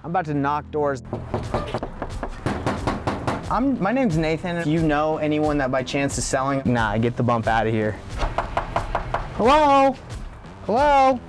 I'm about to knock doors. My name's Nathan. Do you know anyone that by chance is selling? Nah, get the bump out of here. Hello? Hello?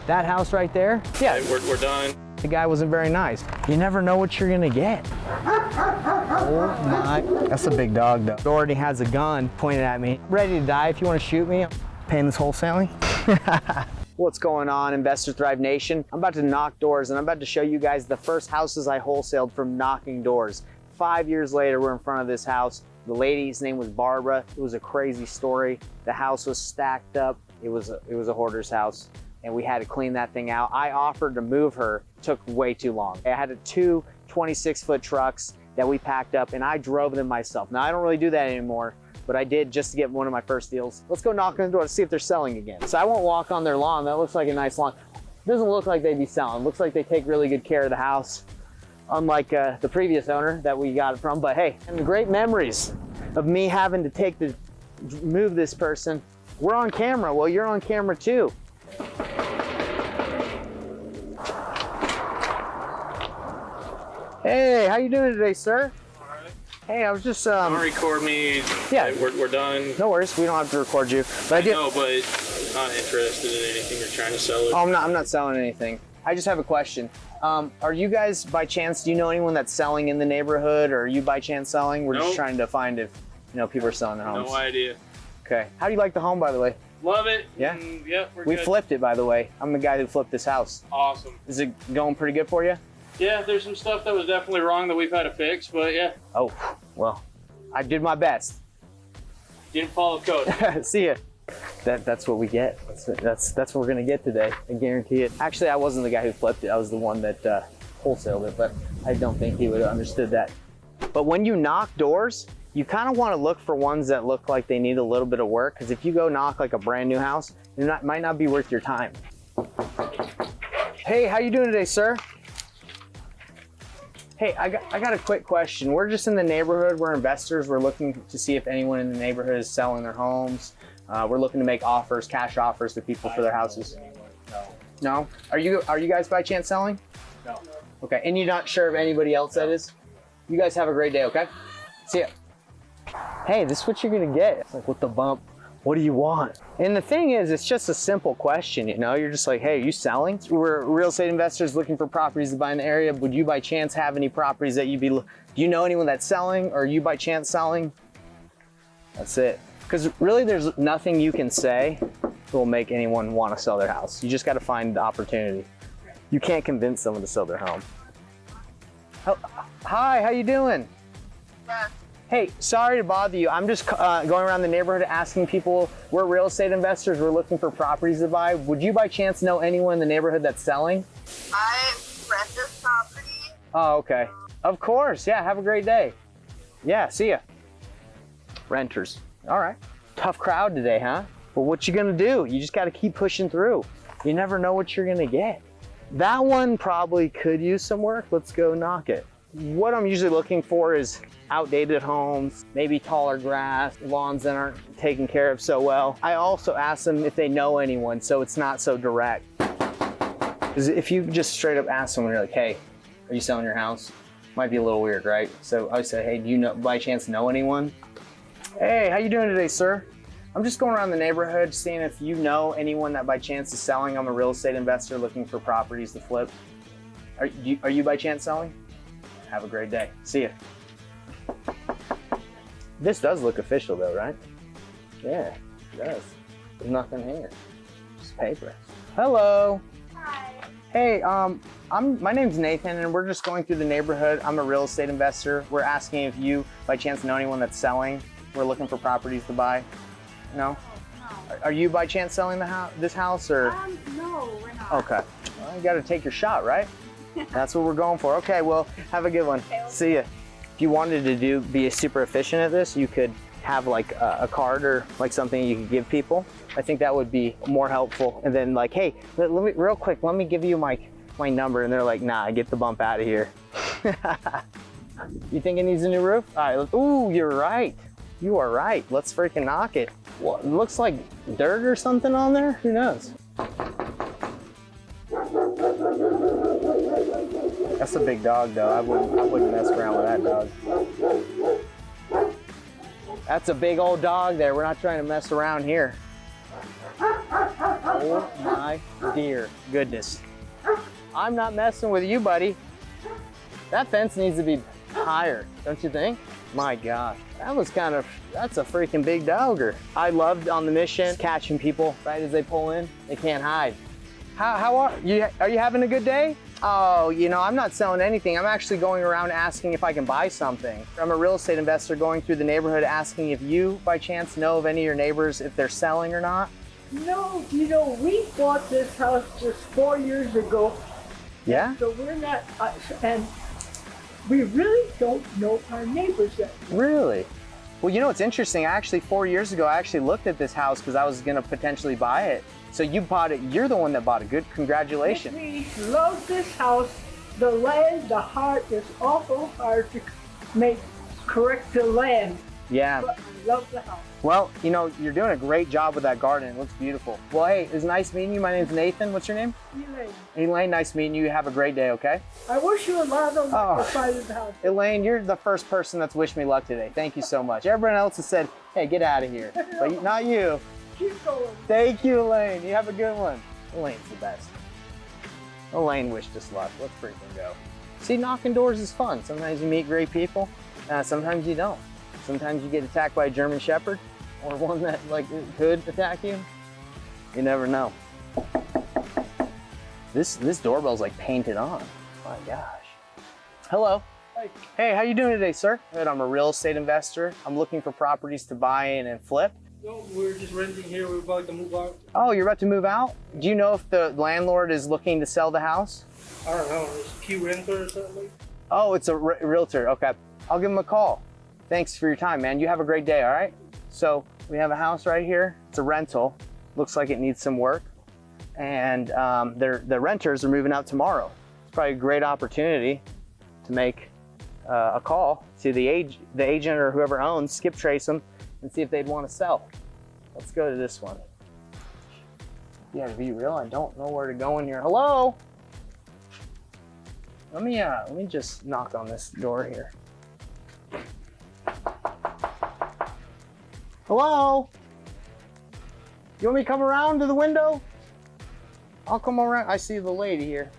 That house right there? Yeah. Hey, we're done. The guy wasn't very nice. You never know what you're gonna get. Oh my, that's a big dog though. He already has a gun pointed at me. Ready to die if you wanna shoot me. Paying this wholesaling. What's going on, Investor Thrive Nation? I'm about to knock doors and I'm about to show you guys the first houses I wholesaled from knocking doors. 5 years later, we're in front of this house. The lady's name was Barbara. It was a crazy story. The house was stacked up. It was a hoarder's house and we had to clean that thing out. I offered to move her, took way too long. I had two 26-foot trucks that we packed up and I drove them myself. Now I don't really do that anymore, but I did just to get one of my first deals. Let's go knock on the door to see if they're selling again. So I won't walk on their lawn. That looks like a nice lawn. Doesn't look like they'd be selling. Looks like they take really good care of the house, unlike the previous owner that we got it from. But hey, and the great memories of me having to move this person. We're on camera. Well, you're on camera too. Hey, how you doing today, sir? All right. Hey, I was just Don't record me. Yeah, we're done. No worries. We don't have to record you. But No, but not interested in anything you're trying to sell. Oh, I'm not selling anything. I just have a question. Are you guys, by chance, do you know anyone that's selling in the neighborhood, or are you by chance selling? We're just trying to find if people are selling their homes. No idea. Okay. How do you like the home, by the way? Love it. Yeah? Yeah, We good. flipped it, by the way. I'm the guy who flipped this house. Awesome. Is it going pretty good for you? Yeah, there's some stuff that was definitely wrong that we've had to fix, but yeah. Oh, well, I did my best. Didn't follow code. See ya. That's what we get. That's what we're gonna get today. I guarantee it. Actually, I wasn't the guy who flipped it. I was the one that wholesaled it, but I don't think he would have understood that. But when you knock doors, you kind of want to look for ones that look like they need a little bit of work, because if you go knock like a brand new house, it might not be worth your time. Hey, how you doing today, sir? Hey, I got a quick question. We're just in the neighborhood. We're investors. We're looking to see if anyone in the neighborhood is selling their homes. We're looking to make offers, cash offers to people for their houses. No? Are you guys by chance selling? No. Okay, and you're not sure of anybody else that is? You guys have a great day, okay? See ya. Hey, this is what you're gonna get. It's like, with the bump, what do you want? And the thing is, it's just a simple question, You're just like, hey, are you selling? We're real estate investors looking for properties to buy in the area. Would you by chance have any properties that do you know anyone that's selling, or are you by chance selling? That's it. Because really there's nothing you can say that will make anyone want to sell their house. You just got to find the opportunity. You can't convince someone to sell their home. Oh, hi, how you doing? Yeah. Hey, sorry to bother you. I'm just going around the neighborhood asking people. We're real estate investors. We're looking for properties to buy. Would you by chance know anyone in the neighborhood that's selling? I rent this property. Oh, okay. Of course. Yeah, have a great day. Yeah, see ya. Renters. All right. Tough crowd today, huh? Well, what you gonna do? You just gotta keep pushing through. You never know what you're gonna get. That one probably could use some work. Let's go knock it. What I'm usually looking for is outdated homes, maybe taller grass, lawns that aren't taken care of so well. I also ask them if they know anyone, so it's not so direct. Because if you just straight up ask someone, you're like, hey, are you selling your house? Might be a little weird, right? So I say, hey, do you by chance know anyone? Hey, how you doing today, sir? I'm just going around the neighborhood seeing if you know anyone that by chance is selling. I'm a real estate investor looking for properties to flip. Are you by chance selling? Have a great day. See ya. This does look official though, right? Yeah, it does. There's nothing here. Just paper. Hello. Hi. Hey, my name's Nathan and we're just going through the neighborhood. I'm a real estate investor. We're asking if you by chance know anyone that's selling. We're looking for properties to buy. No? No. Are you by chance selling this house or? No, we're not. Okay. Well, you gotta take your shot, right? That's what we're going for. Okay, well, have a good one. Okay. See ya. If you wanted to be super efficient at this, you could have like a card or like something you could give people. I think that would be more helpful. And then like, hey, let me real quick, let me give you my number. And they're like, nah, get the bump out of here. You think it needs a new roof? All right, ooh, you're right. You are right. Let's freaking knock it. Well, it looks like dirt or something on there. Who knows? That's a big dog though. I wouldn't mess around with that dog. That's a big old dog there. We're not trying to mess around here. Oh my dear goodness. I'm not messing with you, buddy. That fence needs to be higher, don't you think? My gosh, that's a freaking big dogger. I loved on the mission catching people right as they pull in. They can't hide. How are you? Are you having a good day? Oh, you know, I'm not selling anything. I'm actually going around asking if I can buy something. I'm a real estate investor going through the neighborhood asking if you, by chance, know of any of your neighbors, if they're selling or not. No, you know, we bought this house just 4 years ago. Yeah? So we're not, and we really don't know our neighbors yet. Really? Well, you know what's interesting? Actually, 4 years ago, I actually looked at this house because I was going to potentially buy it. So you bought it. You're the one that bought it. Good. Congratulations. We love this house. The land, the heart is awful hard to correct the land. Yeah. But I love the house. Well, you know, you're doing a great job with that garden. It looks beautiful. Well, hey, it's nice meeting you. My name's Nathan. What's your name? Elaine, Elaine, nice meeting you. Have a great day, okay? I wish you a lot of luck outside of the house. Elaine, you're the first person that's wished me luck today. Thank you so much. Everyone else has said, hey, get out of here. But not you. Keep going. Thank you, Elaine. You have a good one. Elaine's the best. Elaine wished us luck. Let's freaking go. See, knocking doors is fun. Sometimes you meet great people. Sometimes you don't. Sometimes you get attacked by a German Shepherd or one that like could attack you. You never know. This doorbell's like painted on. My gosh. Hello. Hi. Hey, how you doing today, sir? Good. I'm a real estate investor. I'm looking for properties to buy and flip. No, we're just renting here. We're about to move out. Oh, you're about to move out? Do you know if the landlord is looking to sell the house? I don't know. It's Q Renter or something. Oh, it's a realtor. Okay. I'll give him a call. Thanks for your time, man. You have a great day, all right? So we have a house right here. It's a rental. Looks like it needs some work. And the renters are moving out tomorrow. It's probably a great opportunity to make a call to the agent or whoever owns, skip trace them, and see if they'd want to sell. Let's go to this one. Yeah, to be real, I don't know where to go in here. Hello? Let me just knock on this door here. Hello? You want me to come around to the window? I'll come around. I see the lady here.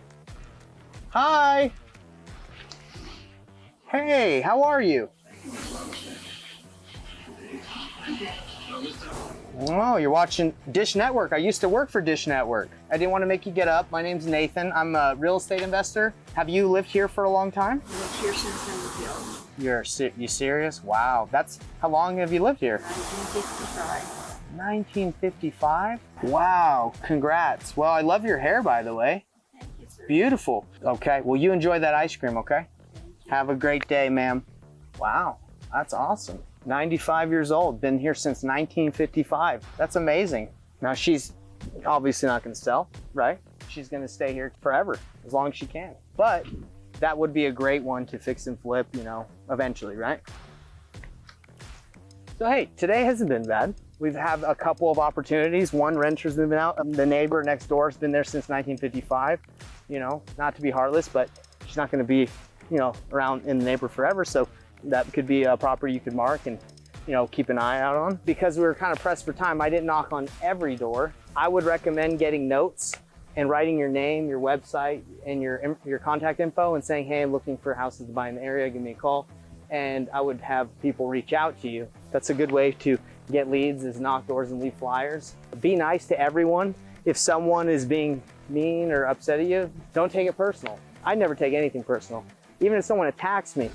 Hi. Hey, how are you? Oh, you're watching Dish Network. I used to work for Dish Network. I didn't want to make you get up. My name's Nathan. I'm a real estate investor. Have you lived here for a long time? I lived here since I was young. You serious? Wow. How long have you lived here? 1955. 1955? Wow. Congrats. Well, I love your hair, by the way. Thank you, sir. Beautiful. Okay. Well, you enjoy that ice cream, okay? Have a great day, ma'am. Wow. That's awesome. 95 years old, been here since 1955. That's amazing. Now she's obviously not gonna sell, right? She's gonna stay here forever, as long as she can. But that would be a great one to fix and flip, you know, eventually, right? So hey, today hasn't been bad. We've had a couple of opportunities. One, renter's moving out. The neighbor next door has been there since 1955. You know, not to be heartless, but she's not gonna be, you know, around in the neighborhood forever. So that could be a property you could mark and, you know, keep an eye out on. Because we were kind of pressed for time, I didn't knock on every door. I would recommend getting notes and writing your name, your website, and your contact info and saying, hey, I'm looking for houses to buy in the area, give me a call. And I would have people reach out to you. That's a good way to get leads, is knock doors and leave flyers. Be nice to everyone. If someone is being mean or upset at you, don't take it personal. I never take anything personal. Even if someone attacks me,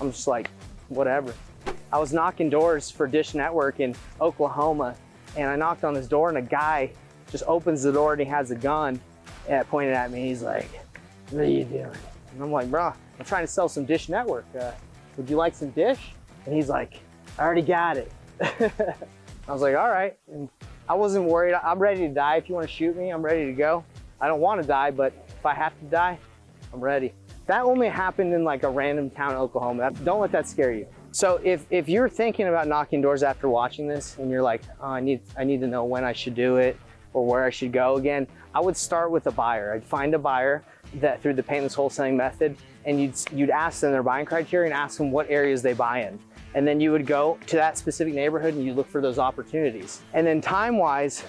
I'm just like, whatever. I was knocking doors for Dish Network in Oklahoma, and I knocked on this door, and a guy just opens the door and he has a gun pointed at me. He's like, what are you doing? And I'm like, bro, I'm trying to sell some Dish Network. Would you like some dish? And he's like, I already got it. I was like, all right. And I wasn't worried. I'm ready to die. If you want to shoot me, I'm ready to go. I don't want to die, but if I have to die, I'm ready. That only happened in like a random town in Oklahoma. Don't let that scare you. So if you're thinking about knocking doors after watching this and you're like, oh, I need to know when I should do it or where I should go again, I would start with a buyer. I'd find a buyer that through the paintless wholesaling method, and you'd ask them their buying criteria and ask them what areas they buy in. And then you would go to that specific neighborhood and you look for those opportunities. And then time-wise,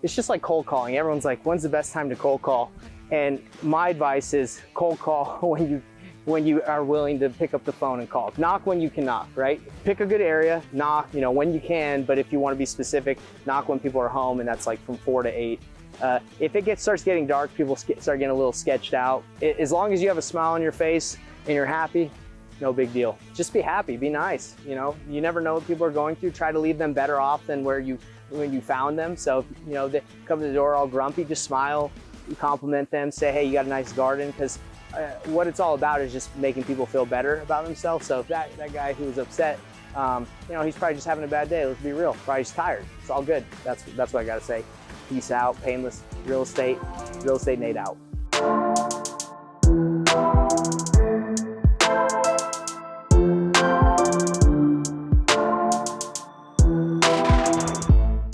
it's just like cold calling. Everyone's like, when's the best time to cold call? And my advice is cold call when you are willing to pick up the phone and call. Knock when you can knock, right? Pick a good area, knock, when you can, but if you want to be specific, knock when people are home, and that's like from 4 to 8. If it starts getting dark, people start getting a little sketched out. As long as you have a smile on your face and you're happy, no big deal. Just be happy, be nice. You never know what people are going through. Try to leave them better off than when you found them. So if they come to the door all grumpy, just smile, compliment them, say, hey, you got a nice garden, because what it's all about is just making people feel better about themselves. So if that guy who was upset, he's probably just having a bad day. Let's be real, probably just tired. It's all good. That's what I gotta say. Peace out, painless real estate Nate out.